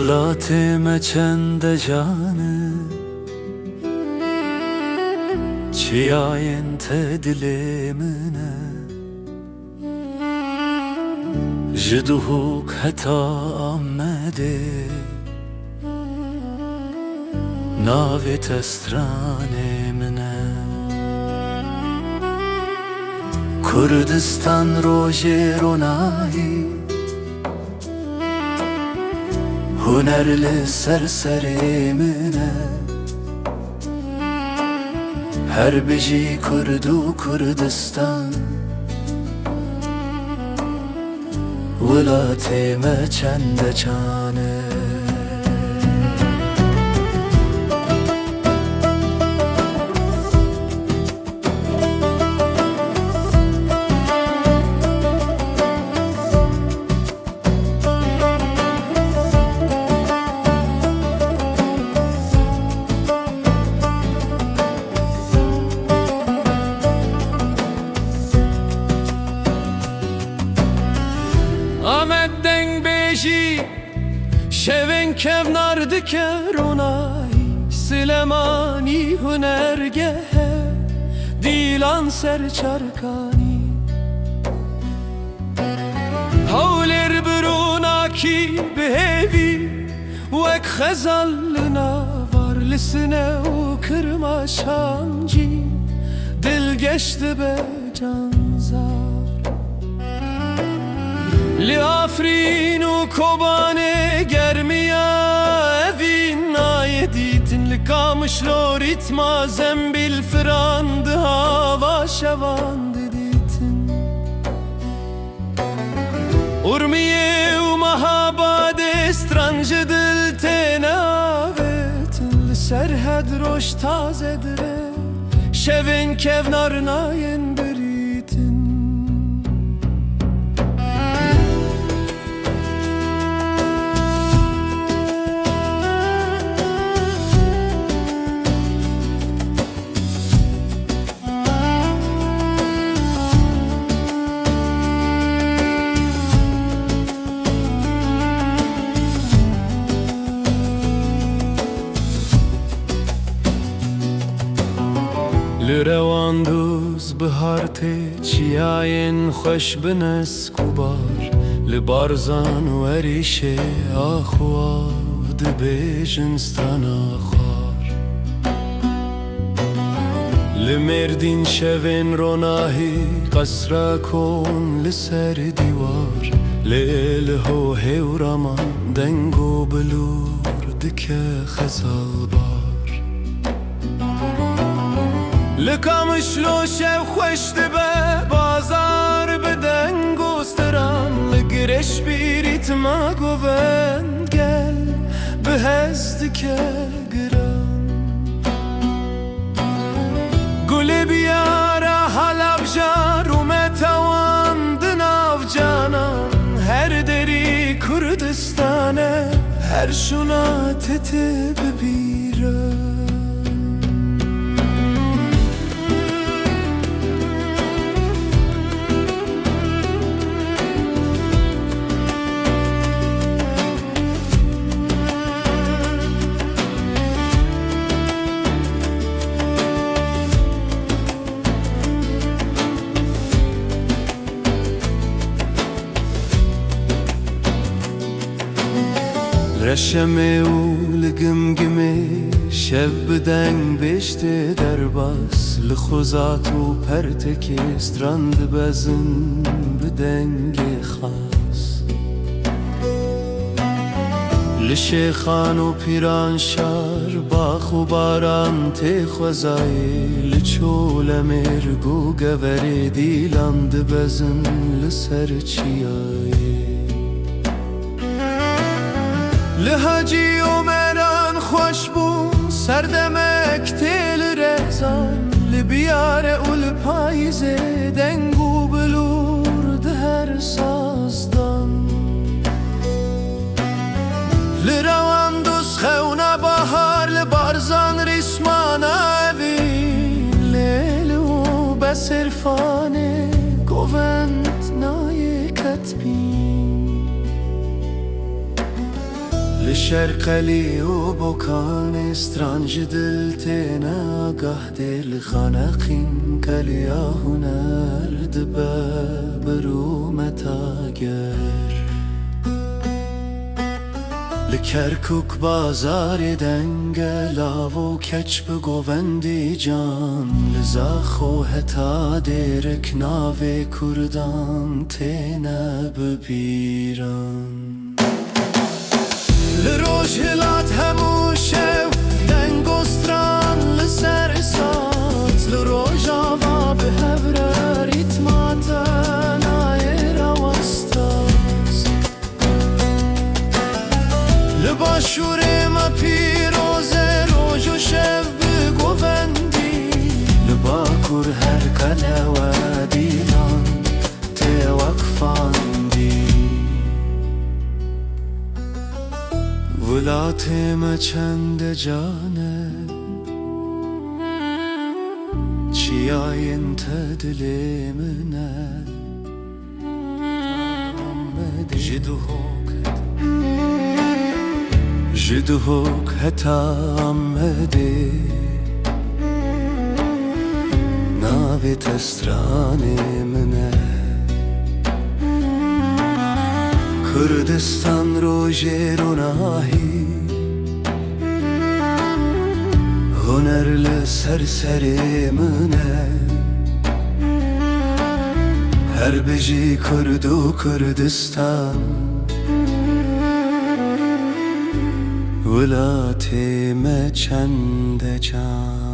Vlatime çende canı Çiyayen te dilimine Jiduhuk heta ammede Navet estranemine Kurdistan roje ronayi Hunerli serserimine Her biji kurdu Kurdistan Vlatime çende çane Ahmet deng beji Şevin kevnar diker onay Silemani hünergehe Dilan ser çarkani Havler brunaki behevi Vek khezallına var lisine o kırma şancı Dil geçti be canzar Li Afrin u Kobane germiya evin ayeditin Li Kamışlo ritma zembil firandı hava şevan deditin Urmiye u mahabade strancı dil tenavetin Li serhed roş tazedire şevin kevnarına yenbiritin Lirewanduz bihar te çiyayen xoş bines kubar Li barzan werişe axwa dibêjin strana xwar Li Mêrdîn şevên ronahî qesra kon li ser dîwar Lê li ho hewraman deng û bilûr dike xezalbar Li Kamışlo şev xweş dibe bazar bi deng û stran Li gireş bir ritma govend gel bi hez dike giran Gulê biyara halabja rûme tawan di nav canan Her derî Kurdistane her şuna tete bibîre Reşeme u li gimgime şev bi deng bêşte derbas Li xuzat û pertekê stran dibezin bi dengê xas Li şêxan û pîran şar bax û baran tê xwezayê Li çolemêrg û geverê dîlan dibezin li ser çiyayê Li Hacî û mêran xweş bûn serdemek tê li rezan Li biyare û li payîzê deng û bilûr di her sazdan Li Rewandûz xewna bahar li barzan rîsmana evîn Lêl û besirfanê govend nayê ketbîn لشرقلی و بکان استرانج دل تینا گه دل خانقین کلیا هنر دبه برو متاگر لکرکک بازار دنگل و کچ بگوندی جان لزاخو هتا درک ناو کردان تینا ببیران لروج هلات همو شو دنگ و ستران لسر ساز لروج آوا به هفره ریتماتن آیر وستاز لباشور ما پیروز روج و شو بگوندی لباکور هر کله و دیلان تی وقفاندی ولاتم چند جانه چیاین تدل منه جدوك هتا عمدي ناوي تستراني منه Kürdistan rojeronahi Hünerli serseri müne Her beci kurdu Kürdistan Velatime çende can